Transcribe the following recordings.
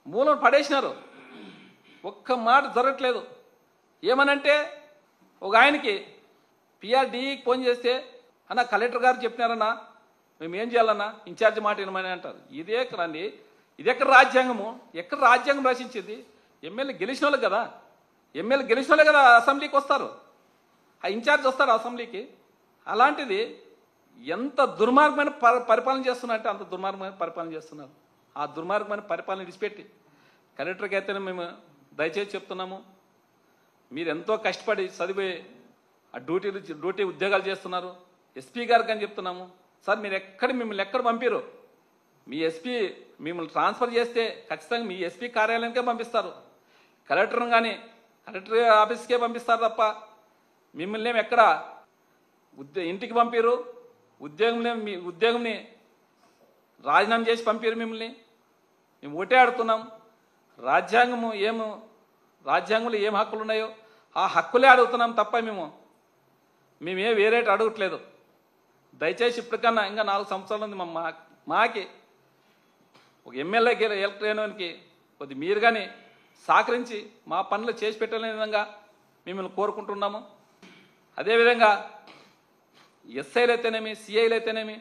మూలం పడేసినారు. ఒక్క మాట జరగట్లేదు. ఏమనంటే ఒక ఆయనకి పిఆర్డీకి ఫోన్ చేస్తే అన్న కలెక్టర్ గారు చెప్పినారన్నా మేము ఏం చేయాలన్నా ఇన్ఛార్జ్ మాట వినమని అంటారు. ఇదే ఎక్కడండి? ఇది ఎక్కడ రాజ్యాంగము? ఎక్కడ రాజ్యాంగం రచించింది? ఎమ్మెల్యే గెలిచిన వాళ్ళే కదా, ఎమ్మెల్యే గెలిచిన వాళ్ళే కదా అసెంబ్లీకి వస్తారు, ఆ ఇన్ఛార్జ్ వస్తారు అసెంబ్లీకి. అలాంటిది ఎంత దుర్మార్గమైన పరిపాలన చేస్తున్నారంటే అంత దుర్మార్గమైన పరిపాలన చేస్తున్నారు. ఆ దుర్మార్గమైన పరిపాలన విడిచిపెట్టి కలెక్టర్కి అయితేనే మేము దయచేసి చెప్తున్నాము, మీరు ఎంతో కష్టపడి చదివి ఆ డ్యూటీ ఉద్యోగాలు చేస్తున్నారు. ఎస్పీ గారికి అని చెప్తున్నాము, సార్ మీరు మిమ్మల్ని ఎక్కడ పంపిరు? మీ ఎస్పీ మిమ్మల్ని ట్రాన్స్ఫర్ చేస్తే ఖచ్చితంగా మీ ఎస్పీ కార్యాలయానికే పంపిస్తారు, కలెక్టర్ని కానీ కలెక్టర్ ఆఫీస్కే పంపిస్తారు తప్ప మిమ్మల్ని ఏమి ఎక్కడ ఇంటికి పంపిరు. మీ ఉద్యోగంని రాజీనామా చేసి పంపిరు మిమ్మల్ని. మేము ఓటే ఆడుతున్నాం. రాజ్యాంగంలో ఏం హక్కులు ఉన్నాయో ఆ హక్కులే అడుగుతున్నాం తప్ప మేమే వేరేటి అడగట్లేదు. దయచేసి ఇప్పటికన్నా ఇంకా 4 సంవత్సరాలు ఉంది మాకి ఒక ఎమ్మెల్యేకి ఎలక్ట్ అయినకి కొద్ది మీరు కానీ సహకరించి మా పనులు చేసి పెట్టలేని విధంగా మిమ్మల్ని కోరుకుంటున్నాము. అదేవిధంగా ఎస్ఐలు అయితేనేమి సిఐలు అయితేనేమి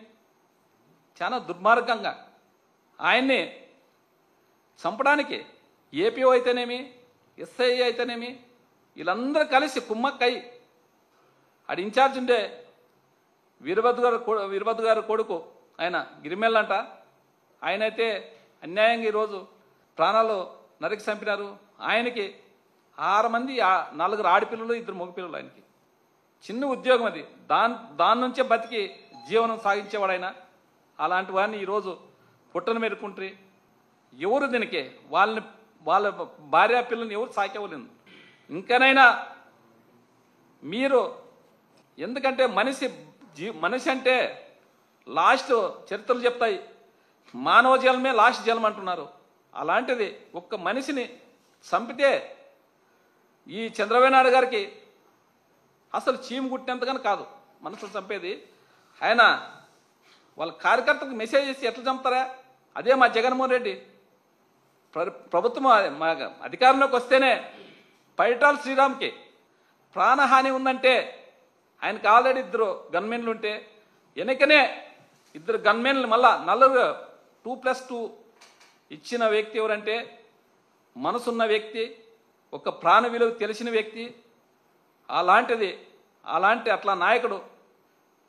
చాలా దుర్మార్గంగా ఆయన్ని చంపడానికి ఏపీఓ అయితేనేమి ఎస్ఐ అయితేనేమి వీళ్ళందరూ కలిసి కుమ్మక్కై ఆడి ఇన్ఛార్జ్ ఉండే వీరభద్ర గారు కొడుకు ఆయన గిరిమెల్లంట, ఆయన అయితే అన్యాయంగా ఈరోజు ప్రాణాలు నరికి చంపినారు. ఆయనకి 6 మంది 4 ఆడపిల్లలు 2 మగపిల్లలు. ఆయనకి చిన్న ఉద్యోగం అది, దాని నుంచే బతికి జీవనం సాగించేవాడు ఆయన. అలాంటి వాడిని ఈరోజు పుట్టను మెరుకుంటే ఎవరు దీనికి వాళ్ళ భార్య పిల్లల్ని ఎవరు సాకేవలేదు. ఇంకనైనా మీరు, ఎందుకంటే మనిషి అంటే లాస్ట్ చరిత్రలు చెప్తాయి, మానవ జన్మే లాస్ట్ జన్మ అంటున్నారు. అలాంటిది ఒక్క మనిషిని చంపితే ఈ చంద్రబాబు నాయుడు గారికి అసలు చీము కుట్టినంతగానే కాదు మనసులు చంపేది. ఆయన వాళ్ళ కార్యకర్తలకు మెసేజ్ చేసి ఎట్లా చంపుతారా? అదే మా జగన్మోహన్ రెడ్డి ప్రభుత్వం మా అధికారంలోకి వస్తేనే పైటాల శ్రీరామ్కి ప్రాణహాని ఉందంటే ఆయనకు ఆల్రెడీ 2 గన్మెన్లు ఉంటే వెనకనే 2 గన్మెన్లు మళ్ళా 2+2 ఇచ్చిన వ్యక్తి ఎవరంటే మనసున్న వ్యక్తి, ఒక ప్రాణ విలువ తెలిసిన వ్యక్తి. అట్లా నాయకుడు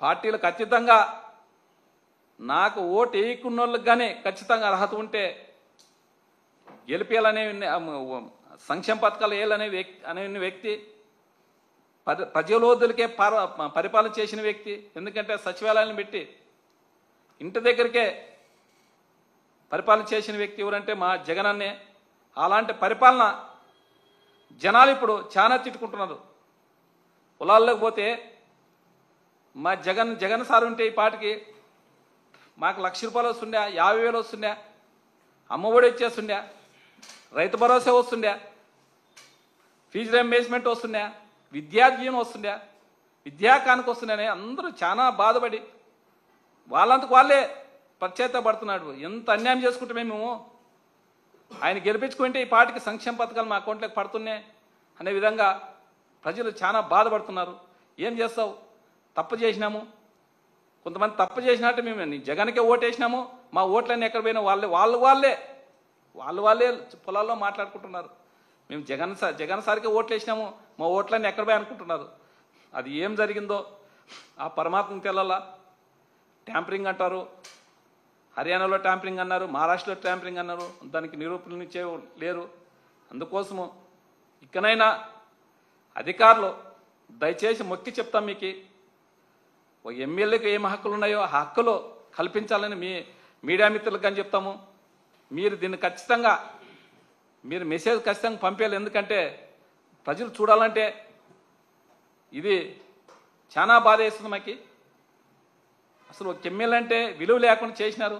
పార్టీలకు ఖచ్చితంగా నాకు ఓటు వేయకున్న వాళ్ళకి కానీ ఖచ్చితంగా అర్హత ఉంటే గెలిపేయాలనే సంక్షేమ పథకాలు వేయాలనే వ్యక్తి, ప్రజలోధులకే పరిపాలన చేసిన వ్యక్తి. ఎందుకంటే సచివాలయాలను పెట్టి ఇంటి దగ్గరికే పరిపాలన చేసిన వ్యక్తి ఎవరంటే మా జగన్ అన్నే. అలాంటి పరిపాలన జనాలు ఇప్పుడు చాలా తిట్టుకుంటున్నారు. పొలాల్లోకి పోతే మా జగన్ సార్ ఉంటే ఈ పాటికి మాకు 1,00,000 రూపాయలు వస్తుండే, 50,000 వస్తుండే, అమ్మఒడి వచ్చేస్తుండే, రైతు భరోసా వస్తుండే, ఫీజు రీయింబర్స్మెంట్ వస్తుండే, విద్యాదీవెన వస్తుండే, విద్యాకానికి వస్తుండే. అందరూ చాలా బాధపడి వాళ్ళంతకు వాళ్ళే పశ్చాత్తాపడుతున్నాడు. ఎంత అన్యాయం చేసుకుంటే మేము ఆయన గెలిపించుకుంటే ఈ పార్టీకి సంక్షేమ పథకాలు మా అకౌంట్లోకి పడుతున్నాయి అనే విధంగా ప్రజలు చాలా బాధపడుతున్నారు. ఏం చేస్తావు, తప్పు చేసినాము, కొంతమంది తప్పు చేసినట్టు మేము జగన్కే ఓటేసినాము, మా ఓట్లన్నీ ఎక్కడ పోయినా వాళ్ళే పొలాల్లో మాట్లాడుకుంటున్నారు. మేము జగన్ సార్కే ఓట్లు వేసినాము, మా ఓట్లన్నీ ఎక్కడ పోయి అనుకుంటున్నారు. అది ఏం జరిగిందో ఆ పరమాత్మకు తెల్లాలా. ట్యాంపరింగ్ అంటారు, హర్యానాలో ట్యాంపరింగ్ అన్నారు, మహారాష్ట్రలో ట్యాంపరింగ్ అన్నారు, దానికి నిరూపణలు ఇచ్చే లేరు. అందుకోసము ఇకనైనా అధికారులు దయచేసి మొక్కి చెప్తాం, మీకు ఒక ఎమ్మెల్యేకి ఏం హక్కులు ఉన్నాయో ఆ హక్కులు కల్పించాలని మీడియా మిత్రులకు కానీ చెప్తాము. మీరు దీన్ని ఖచ్చితంగా మెసేజ్ ఖచ్చితంగా పంపేయాలి. ఎందుకంటే ప్రజలు చూడాలంటే ఇది చాలా బాధ వేస్తుంది మాకు. అసలు ఒక ఎమ్మెల్యే అంటే విలువ లేకుండా చేసినారు.